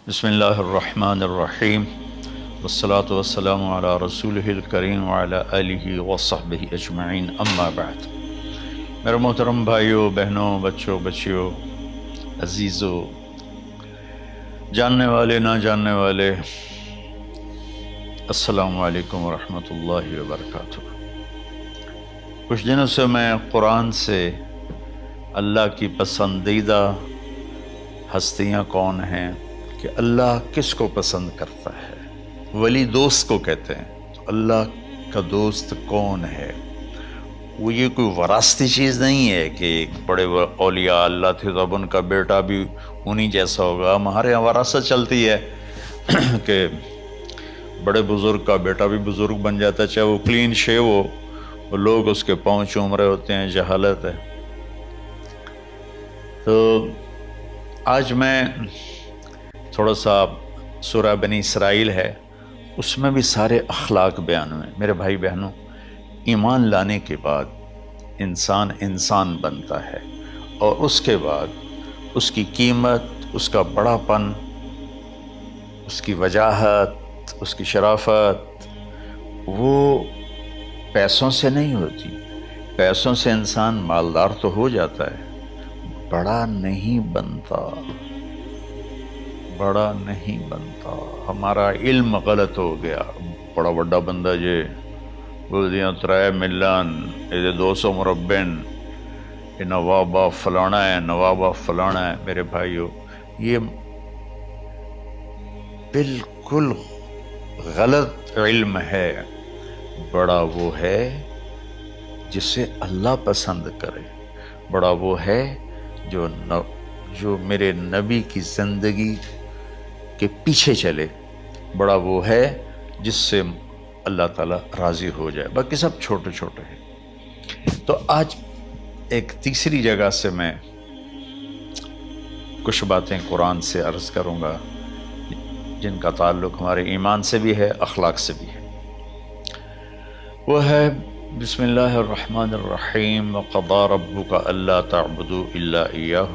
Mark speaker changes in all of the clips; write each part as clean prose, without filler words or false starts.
Speaker 1: بسم اللہ الرحمن الرحیم والصلاة والسلام علی رسولہ الکریم وعلی آلہ وصحبہ اجمعین، اما بعد۔ میرے محترم بھائیوں، بہنوں، بچوں، بچیوں، عزیزوں، جاننے والے، نہ جاننے والے، السلام علیکم ورحمۃ اللہ وبرکاتہ۔ کچھ دنوں سے میں قرآن سے اللہ کی پسندیدہ ہستیاں کون ہیں، کہ اللہ کس کو پسند کرتا ہے، ولی دوست کو کہتے ہیں۔ تو اللہ کا دوست کون ہے؟ وہ یہ کوئی وراثتی چیز نہیں ہے کہ ایک بڑے اولیاء اللہ تھے تو اب ان کا بیٹا بھی انہی جیسا ہوگا۔ ہمارے یہاں وراثت چلتی ہے کہ بڑے بزرگ کا بیٹا بھی بزرگ بن جاتا ہے، چاہے وہ کلین شیو ہو، وہ لوگ اس کے پاؤں چوم رہے ہوتے ہیں، جہالت ہے۔ تو آج میں تھوڑا سا سورہ بنی اسرائیل ہے، اس میں بھی سارے اخلاق بیان ہوئے۔ میرے بھائی بہنوں، ایمان لانے کے بعد انسان بنتا ہے، اور اس کے بعد اس کی قیمت، اس کا بڑا پن، اس کی وجاہت، اس کی شرافت وہ پیسوں سے نہیں ہوتی۔ پیسوں سے انسان مالدار تو ہو جاتا ہے، بڑا نہیں بنتا، بڑا نہیں بنتا۔ ہمارا علم غلط ہو گیا۔ بڑا بڑا بندہ جے بولدیاں 3 ملن یہ 200 مربن، یہ نوابہ فلانا ہے، نوابہ فلانا ہے۔ میرے بھائیو، یہ بالکل غلط علم ہے۔ بڑا وہ ہے جسے اللہ پسند کرے، بڑا وہ ہے جو میرے نبی کی زندگی کے پیچھے چلے، بڑا وہ ہے جس سے اللہ تعالیٰ راضی ہو جائے، باقی سب چھوٹے چھوٹے ہیں۔ تو آج ایک تیسری جگہ سے میں کچھ باتیں قرآن سے عرض کروں گا جن کا تعلق ہمارے ایمان سے بھی ہے، اخلاق سے بھی ہے۔ وہ ہے بسم اللہ الرحمن الرحیم، وَقَضَىٰ رَبُّكَ أَلَّا تَعْبُدُوا إِلَّا إِيَّاهُ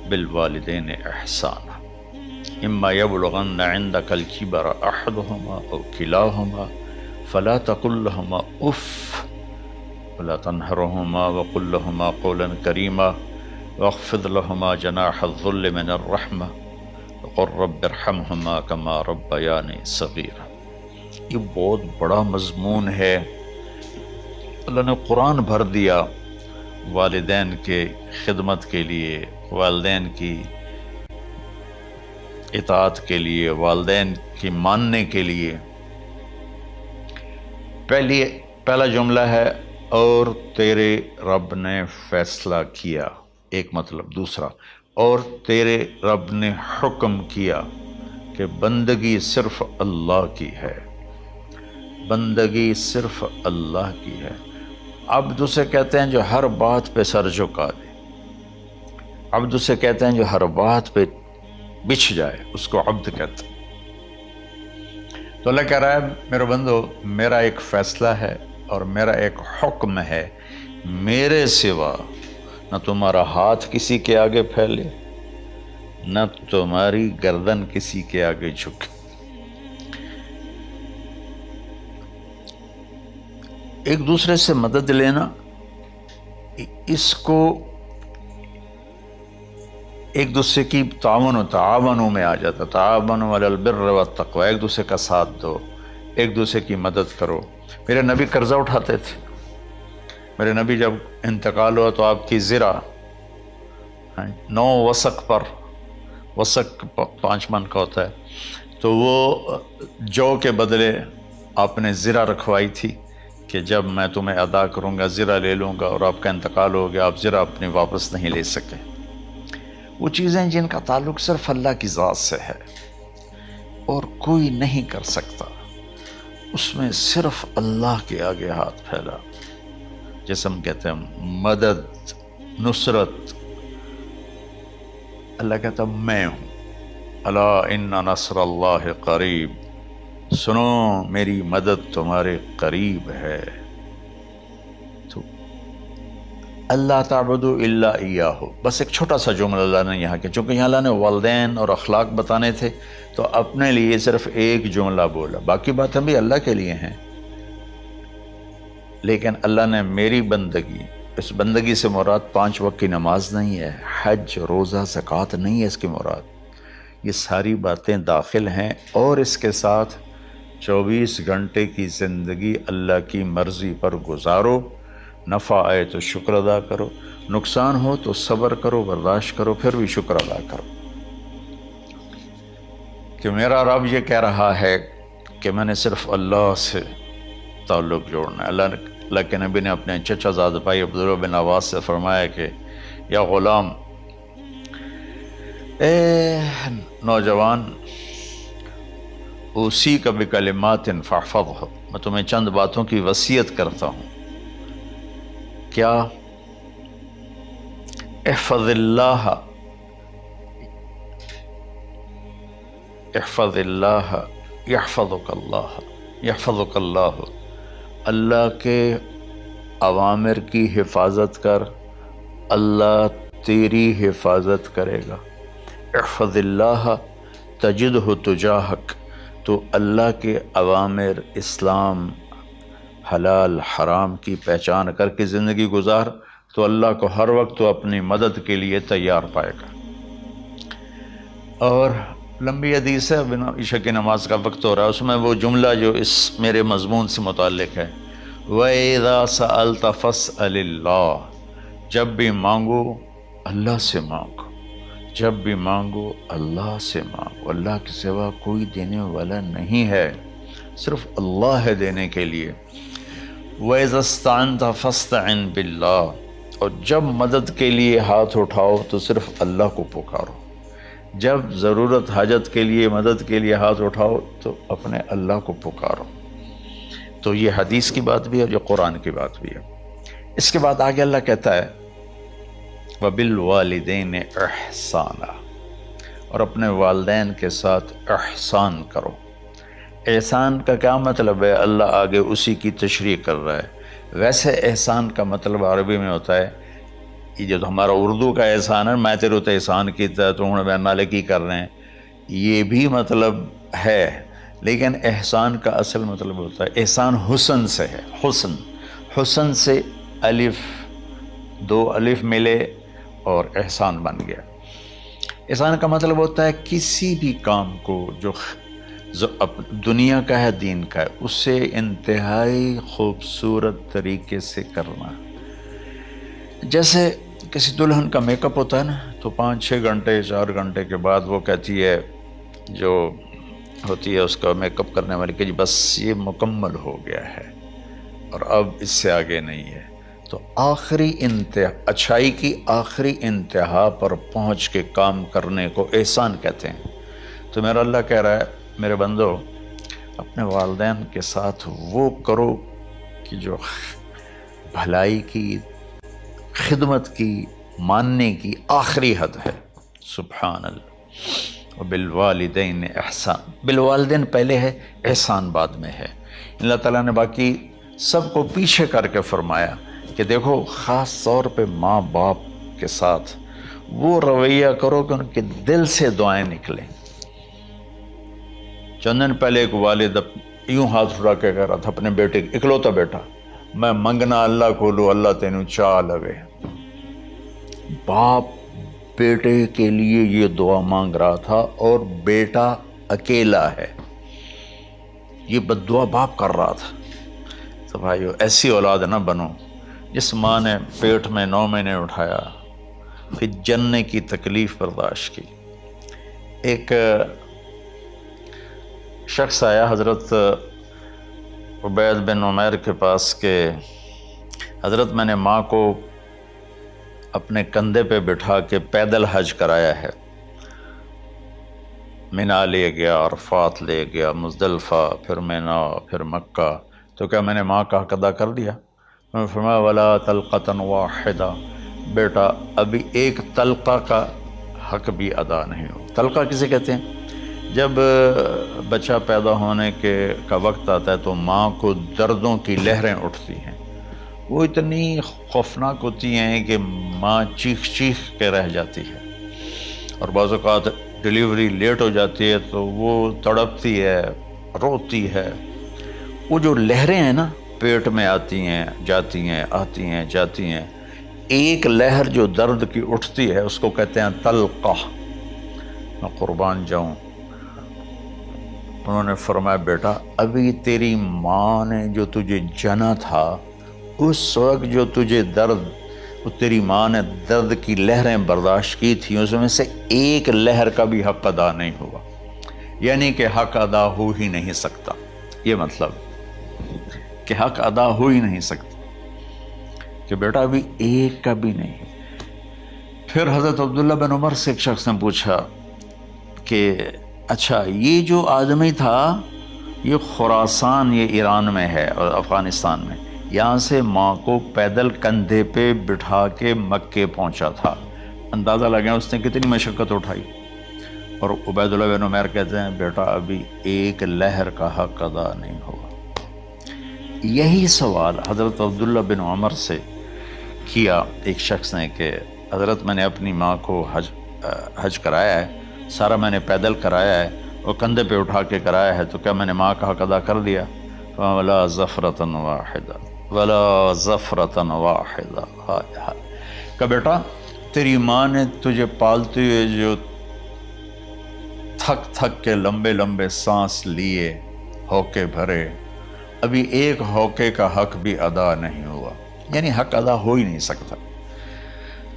Speaker 1: بِالْوَالِدَيْنِ إِحْسَانًا إِمَّا يَبْلُغَنَّ عِندَكَ الْكِبَرَ أَحَدُهُمَا أَوْ كِلَاهُمَا فَلَا تَقُل لَّهُمَا أُفٍّ وَلَا تَنْهَرْهُمَا وَقُل لَّهُمَا قَوْلًا كَرِيمًا وَاخْفِضْ لَهُمَا جَنَاحَ الذُّلِّ مِنَ الرَّحْمَةِ وَقُل رَّبِّ ارْحَمْهُمَا كَمَا رَبَّيَانِي صَغِيرًا۔ یہ بہت بڑا مضمون ہے۔ اللہ نے قرآن بھر دیا والدین کے خدمت کے لیے، والدین کی اطاعت کے لیے، والدین کی ماننے کے لیے۔ پہلا جملہ ہے اور تیرے رب نے فیصلہ کیا، ایک مطلب۔ دوسرا، اور تیرے رب نے حکم کیا کہ بندگی صرف اللہ کی ہے، بندگی صرف اللہ کی ہے۔ عبد اسے کہتے ہیں جو ہر بات پہ سر جھکا دے، عبد اسے کہتے ہیں جو ہر بات پہ بچھ جائے، اس کو عبد کہتے ہیں۔ تو اللہ کہہ رہا ہے میرے بندو، میرا ایک فیصلہ ہے اور میرا ایک حکم ہے، میرے سوا نہ تمہارا ہاتھ کسی کے آگے پھیلے، نہ تمہاری گردن کسی کے آگے جھکے۔ ایک دوسرے سے مدد لینا، اس کو ایک دوسرے کی تعاونوں میں آ جاتا، تعاونوا علی البر والتقوی، ایک دوسرے کا ساتھ دو، ایک دوسرے کی مدد کرو۔ میرے نبی قرضہ اٹھاتے تھے۔ میرے نبی جب انتقال ہوا تو آپ کی زرہ 9 وسق پر، وسق 5 من کا ہوتا ہے، تو وہ جو کے بدلے آپ نے زرہ رکھوائی تھی کہ جب میں تمہیں ادا کروں گا زرہ لے لوں گا، اور آپ کا انتقال ہو گیا، آپ زرہ اپنی واپس نہیں لے سکے۔ وہ چیزیں جن کا تعلق صرف اللہ کی ذات سے ہے اور کوئی نہیں کر سکتا، اس میں صرف اللہ کے آگے ہاتھ پھیلا، جیسے ہم کہتے ہیں مدد، نصرت۔ اللہ کہتا میں ہوں، الا ان نصر اللہ قریب، سنو میری مدد تمہارے قریب ہے۔ تو اللہ تعبدوا الا ایاہ، بس ایک چھوٹا سا جملہ اللہ نے یہاں کے، چونکہ یہاں اللہ نے والدین اور اخلاق بتانے تھے تو اپنے لیے صرف ایک جملہ بولا، باقی باتیں بھی اللہ کے لیے ہیں، لیکن اللہ نے میری بندگی، اس بندگی سے مراد 5 وقت کی نماز نہیں ہے، حج، روزہ، زکوٰۃ نہیں ہے اس کی مراد، یہ ساری باتیں داخل ہیں، اور اس کے ساتھ 24 گھنٹے کی زندگی اللہ کی مرضی پر گزارو، نفع آئے تو شکر ادا کرو، نقصان ہو تو صبر کرو، برداشت کرو، پھر بھی شکر ادا کرو کہ میرا رب یہ کہہ رہا ہے کہ میں نے صرف اللہ سے تعلق جوڑنا ہے۔ اللہ کے نبی نے اپنے چچا زاد بھائی عبداللہ بن عباس سے فرمایا کہ یا غلام، اے نوجوان، اسی کا بکلمات فاحفظہ، میں تمہیں چند باتوں کی وصیت کرتا ہوں، کیا؟ احفظ اللہ، احفظ اللہ یحفظک اللہ، یحفظک اللہ، اللہ کے اوامر کی حفاظت کر، اللہ تیری حفاظت کرے گا۔ احفظ اللہ تجدہ تجاہک، تو اللہ کے اوامر، اسلام، حلال حرام کی پہچان کر کے زندگی گزار تو اللہ کو ہر وقت تو اپنی مدد کے لیے تیار پائے گا۔ اور لمبی حدیث ہے، عشاء کی نماز کا وقت ہو رہا ہے، اس میں وہ جملہ جو اس میرے مضمون سے متعلق ہے، وَإِذَا سَأَلْتَ فَاسْأَلِ اللَّهِ، جب بھی مانگو اللہ سے مانگو، جب بھی مانگو اللہ سے مانگو، اللہ کے سوا کوئی دینے والا نہیں ہے، صرف اللہ ہے دینے کے لیے۔ وَإِذَا اسْتَعَنْتَ فَاسْتَعِنْ بِاللَّهِ، اور جب مدد کے لیے ہاتھ اٹھاؤ تو صرف اللہ کو پکارو، جب ضرورت حاجت کے لیے، مدد کے لیے ہاتھ اٹھاؤ تو اپنے اللہ کو پکارو۔ تو یہ حدیث کی بات بھی ہے اور یہ قرآن کی بات بھی ہے۔ اس کے بعد آگے اللہ کہتا ہے وَبِالْوَالِدَيْنِ إِحْسَانًا، اور اپنے والدین کے ساتھ احسان کرو۔ احسان کا کیا مطلب ہے؟ اللہ آگے اسی کی تشریح کر رہا ہے۔ ویسے احسان کا مطلب عربی میں ہوتا ہے، یہ جو ہمارا اردو کا احسان ہے، میں تیرے تو احسان کیتا تو ہوں میں نالے کی کر رہے ہیں، یہ بھی مطلب ہے، لیکن احسان کا اصل مطلب ہوتا ہے، احسان حسن سے ہے، حسن، حسن سے الف، 2 الف ملے اور احسان بن گیا۔ احسان کا مطلب ہوتا ہے کسی بھی کام کو جو دنیا کا ہے، دین کا ہے، اسے انتہائی خوبصورت طریقے سے کرنا۔ جیسے کسی دلہن کا میک اپ ہوتا ہے نا، تو 5-6 گھنٹے 4 گھنٹے کے بعد وہ کہتی ہے، جو ہوتی ہے اس کا میک اپ کرنے والی، کہ جی بس یہ مکمل ہو گیا ہے اور اب اس سے آگے نہیں ہے۔ تو آخری انتہا، اچھائی کی آخری انتہا پر پہنچ کے کام کرنے کو احسان کہتے ہیں۔ تو میرا اللہ کہہ رہا ہے میرے بندو، اپنے والدین کے ساتھ وہ کرو کہ جو بھلائی کی، خدمت کی، ماننے کی آخری حد ہے۔ سبحان اللہ۔ وبالوالدین احسان، بالوالدین پہلے ہے، احسان بعد میں ہے۔ اللہ تعالیٰ نے باقی سب کو پیچھے کر کے فرمایا کہ دیکھو خاص طور پہ ماں باپ کے ساتھ وہ رویہ کرو کہ ان کے دل سے دعائیں نکلیں۔ چند دن پہلے ایک والد یوں ہاتھ اٹھا کے کہہ رہا تھا اپنے بیٹے، اکلوتا بیٹا، میں منگنا اللہ کو لو، اللہ تینوں چاہ لگے۔ باپ بیٹے کے لیے یہ دعا مانگ رہا تھا اور بیٹا اکیلا ہے، یہ بد دعا باپ کر رہا تھا۔ تو بھائیو، ایسی اولاد نہ بنو جس ماں نے پیٹ میں 9 مہینے اٹھایا، پھر جننے کی تکلیف برداشت کی۔ ایک شخص آیا حضرت عبید بن عمیر کے پاس کہ حضرت میں نے ماں کو اپنے کندھے پہ بٹھا کے پیدل حج کرایا ہے، مینا لے گیا، عرفات لے گیا، مزدلفہ، پھر مینا، پھر مکہ، تو کیا میں نے ماں کا حق ادا کر دیا؟ میں نے فرمایا ولا تلقۃ واحدہ، بیٹا ابھی ایک تلقہ کا حق بھی ادا نہیں ہو۔ تلقہ کسے کہتے ہیں؟ جب بچہ پیدا ہونے کا وقت آتا ہے تو ماں کو دردوں کی لہریں اٹھتی ہیں، وہ اتنی خوفناک ہوتی ہیں کہ ماں چیخ چیخ کے رہ جاتی ہے، اور بعض اوقات ڈیلیوری لیٹ ہو جاتی ہے تو وہ تڑپتی ہے، روتی ہے۔ وہ جو لہریں ہیں نا، پیٹ میں آتی ہیں جاتی ہیں، آتی ہیں جاتی ہیں، ایک لہر جو درد کی اٹھتی ہے اس کو کہتے ہیں طلقہ۔ میں قربان جاؤں، انہوں نے فرمایا بیٹا ابھی تیری ماں نے جو تجھے جنا تھا اس وقت جو تجھے درد، وہ تیری ماں نے درد کی لہریں برداشت کی تھیں، اس میں سے ایک لہر کا بھی حق ادا نہیں ہوا، یعنی کہ حق ادا ہو ہی نہیں سکتا۔ یہ مطلب کہ حق ادا ہو ہی نہیں سکتا، کہ بیٹا ابھی ایک کا بھی نہیں۔ پھر حضرت عبداللہ بن عمر سے ایک شخص نے پوچھا کہ اچھا یہ جو آدمی تھا یہ خراسان، یہ ایران میں ہے اور افغانستان میں، یہاں سے ماں کو پیدل کندھے پہ بٹھا کے مکے پہنچا تھا، اندازہ لگا اس نے کتنی مشقت اٹھائی۔ اور عبید اللہ بن عمر کہتے ہیں بیٹا ابھی ایک لہر کا حق ادا نہیں ہوا۔ یہی سوال حضرت عبداللہ بن عمر سے کیا ایک شخص نے کہ حضرت میں نے اپنی ماں کو حج کرایا ہے، سارا میں نے پیدل کرایا ہے اور کندھے پہ اٹھا کے کرایا ہے، تو کیا میں نے ماں کا حق ادا کر دیا؟ وَلَا زَفْرَةً وَاحِدًا وَلَا زَفْرَةً وَاحِدًا۔ کہ بیٹا تیری ماں نے تجھے پالتے ہوئے جو تھک تھک کے لمبے لمبے سانس لیے، ہوکے بھرے، ابھی ایک ہوکے کا حق بھی ادا نہیں ہوا، یعنی حق ادا ہو ہی نہیں سکتا۔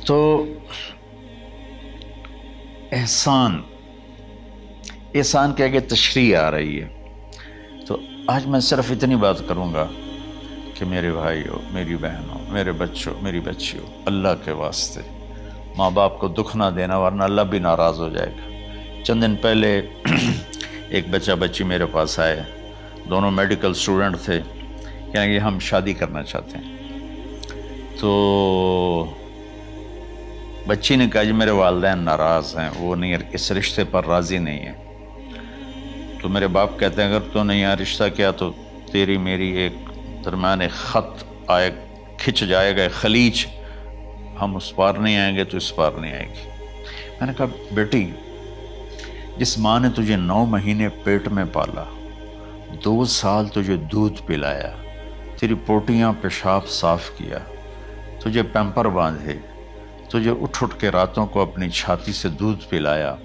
Speaker 1: تو احسان کے آگے تشریح آ رہی ہے۔ تو آج میں صرف اتنی بات کروں گا کہ میرے بھائیوں، میری بہنوں، میرے بچوں، میری بچیوں، اللہ کے واسطے ماں باپ کو دکھ نہ دینا، ورنہ اللہ بھی ناراض ہو جائے گا۔ چند دن پہلے ایک بچہ بچی میرے پاس آئے، دونوں میڈیکل اسٹوڈنٹ تھے، کہیں کہ ہم شادی کرنا چاہتے ہیں۔ تو بچی نے کہا جی میرے والدین ناراض ہیں، وہ نہیں، اس رشتے پر راضی نہیں ہیں۔ تو میرے باپ کہتے ہیں اگر تو نے یہاں رشتہ کیا تو تیری میری ایک درمیان خط آئے، کھچ جائے گا خلیج، ہم اس پار نہیں آئیں گے تو اس پار نہیں آئے گی۔ میں نے کہا بیٹی جس ماں نے تجھے 9 مہینے پیٹ میں پالا، 2 سال تجھے دودھ پلایا، تیری پوٹیاں پیشاب صاف کیا، تجھے پیمپر باندھے، تجھے اٹھ اٹھ کے راتوں کو اپنی چھاتی سے دودھ پلایا،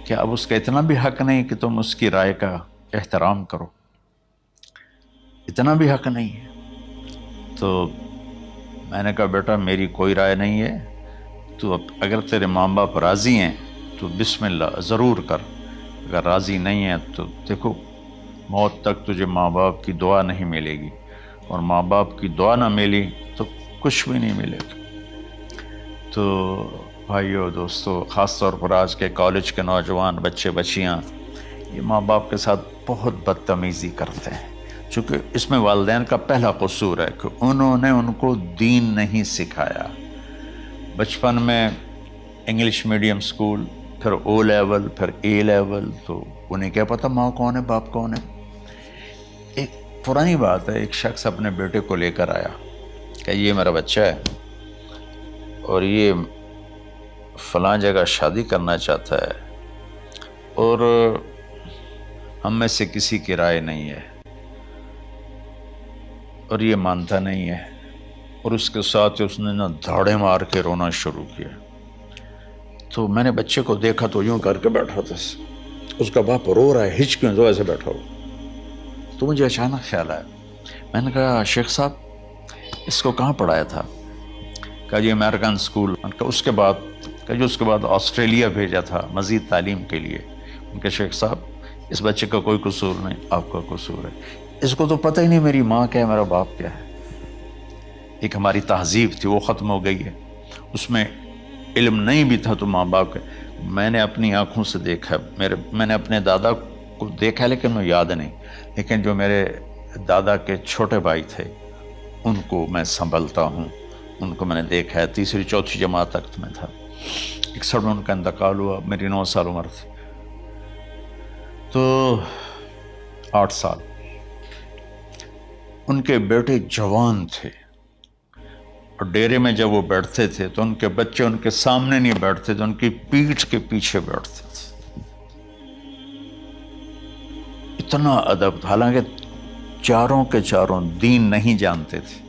Speaker 1: کیا اب اس کا اتنا بھی حق نہیں کہ تم اس کی رائے کا احترام کرو؟ اتنا بھی حق نہیں ہے؟ تو میں نے کہا بیٹا میری کوئی رائے نہیں ہے، تو اگر تیرے ماں باپ راضی ہیں تو بسم اللہ ضرور کر، اگر راضی نہیں ہیں تو دیکھو موت تک تجھے ماں باپ کی دعا نہیں ملے گی، اور ماں باپ کی دعا نہ ملی تو کچھ بھی نہیں ملے گا۔ تو بھائیو دوستو، خاص طور پر آج کے کالج کے نوجوان بچے بچیاں یہ ماں باپ کے ساتھ بہت بدتمیزی کرتے ہیں، چونکہ اس میں والدین کا پہلا قصور ہے کہ انہوں نے ان کو دین نہیں سکھایا۔ بچپن میں انگلش میڈیم سکول، پھر او لیول، پھر اے لیول، تو انہیں کیا پتہ ماں کون ہے باپ کون ہے۔ ایک پرانی بات ہے، ایک شخص اپنے بیٹے کو لے کر آیا کہ یہ میرا بچہ ہے اور یہ فلاں جگہ شادی کرنا چاہتا ہے، اور ہم میں سے کسی کی رائے نہیں ہے، اور یہ مانتا نہیں ہے، اور اس کے ساتھ اس نے نا دھاڑے مار کے رونا شروع کیا۔ تو میں نے بچے کو دیکھا تو یوں کر کے بیٹھا تھا، اس کا باپ رو رہا ہے، ہچ کیوں تو ایسے بیٹھا ہو۔ تو مجھے اچانک خیال آیا، میں نے کہا شیخ صاحب اس کو کہاں پڑھایا تھا؟ کہا جی امریکن سکول۔ اس کے بعد آسٹریلیا بھیجا تھا مزید تعلیم کے لیے۔ ان کے شیخ صاحب اس بچے کا کوئی قصور نہیں، آپ کا قصور ہے، اس کو تو پتہ ہی نہیں میری ماں کیا ہے، میرا باپ کیا ہے۔ ایک ہماری تہذیب تھی وہ ختم ہو گئی ہے، اس میں علم نہیں بھی تھا تو ماں باپ کے۔ میں نے اپنی آنکھوں سے دیکھا، میں نے اپنے دادا کو دیکھا لیکن مجھے یاد نہیں، لیکن جو میرے دادا کے چھوٹے بھائی تھے ان کو میں سنبھلتا ہوں، ان کو میں نے دیکھا ہے، 3ری 4تھی جماعت تک میں تھا۔ 61 میں ان کا انتقال ہوا، میری 9 سال عمر تھی، تو 8 سال۔ ان کے بیٹے جوان تھے، اور ڈیرے میں جب وہ بیٹھتے تھے تو ان کے بچے ان کے سامنے نہیں بیٹھتے تھے، ان کی پیٹھ کے پیچھے بیٹھتے تھے۔ اتنا ادب، حالانکہ چاروں کے چاروں دین نہیں جانتے تھے،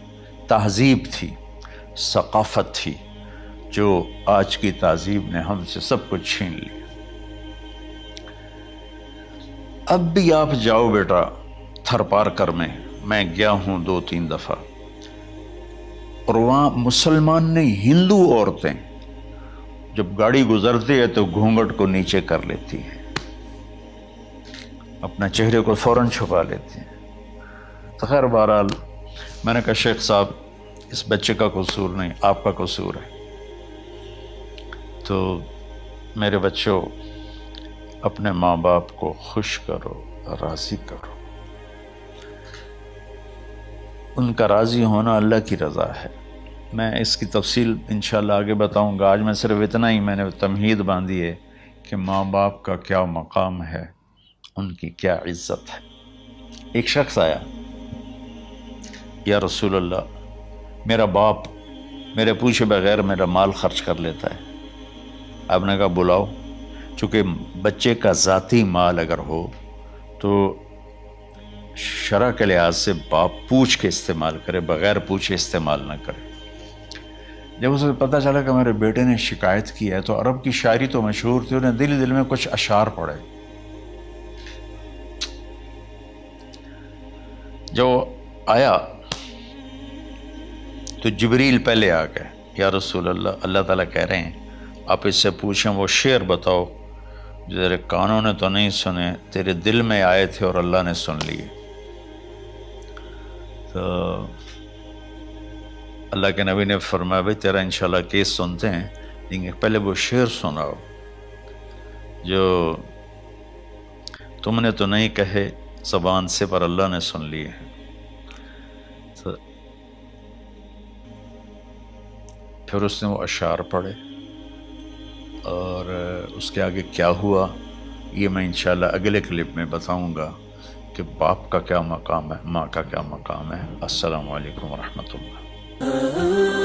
Speaker 1: تہذیب تھی، ثقافت تھی، جو آج کی تہذیب نے ہم سے سب کچھ چھین لیا۔ اب بھی آپ جاؤ بیٹا تھر پارکر میں گیا ہوں 2-3 دفعہ، اور وہاں مسلمان نہیں، ہندو عورتیں جب گاڑی گزرتی ہے تو گھونگھٹ کو نیچے کر لیتی ہیں، اپنا چہرے کو فوراً چھپا لیتی ہیں۔ تو خیر بہرحال میں نے کہا شیخ صاحب اس بچے کا قصور نہیں، آپ کا قصور ہے۔ تو میرے بچوں، اپنے ماں باپ کو خوش کرو، راضی کرو، ان کا راضی ہونا اللہ کی رضا ہے۔ میں اس کی تفصیل انشاءاللہ آگے بتاؤں گا، آج میں صرف اتنا ہی میں نے تمہید باندھی ہے کہ ماں باپ کا کیا مقام ہے، ان کی کیا عزت ہے۔ ایک شخص آیا، یا رسول اللہ میرا باپ میرے پوچھے بغیر میرا مال خرچ کر لیتا ہے۔ آپ نے کہا بلاؤ، چونکہ بچے کا ذاتی مال اگر ہو تو شرع کے لحاظ سے باپ پوچھ کے استعمال کرے، بغیر پوچھے استعمال نہ کرے۔ جب اسے پتہ چلا کہ میرے بیٹے نے شکایت کی ہے، تو عرب کی شاعری تو مشہور تھی، انہیں دل میں کچھ اشعار پڑھے۔ جو آیا تو جبریل پہلے آ گئے، یا رسول اللہ، اللہ تعالیٰ کہہ رہے ہیں آپ اس سے پوچھیں وہ شعر بتاؤ جو تیرے کانوں نے تو نہیں سنے، تیرے دل میں آئے تھے اور اللہ نے سن لیے۔ تو اللہ کے نبی نے فرمایا بھائی تیرا انشاءاللہ کیس سنتے ہیں، لیکن پہلے وہ شعر سناؤ جو تم نے تو نہیں کہے زبان سے پر اللہ نے سن لیے ہیں۔ تو پھر اس نے وہ اشعار پڑھے، اور اس کے آگے کیا ہوا یہ میں انشاءاللہ اگلے کلپ میں بتاؤں گا کہ باپ کا کیا مقام ہے، ماں کا کیا مقام ہے۔ السلام علیکم ورحمۃ اللہ۔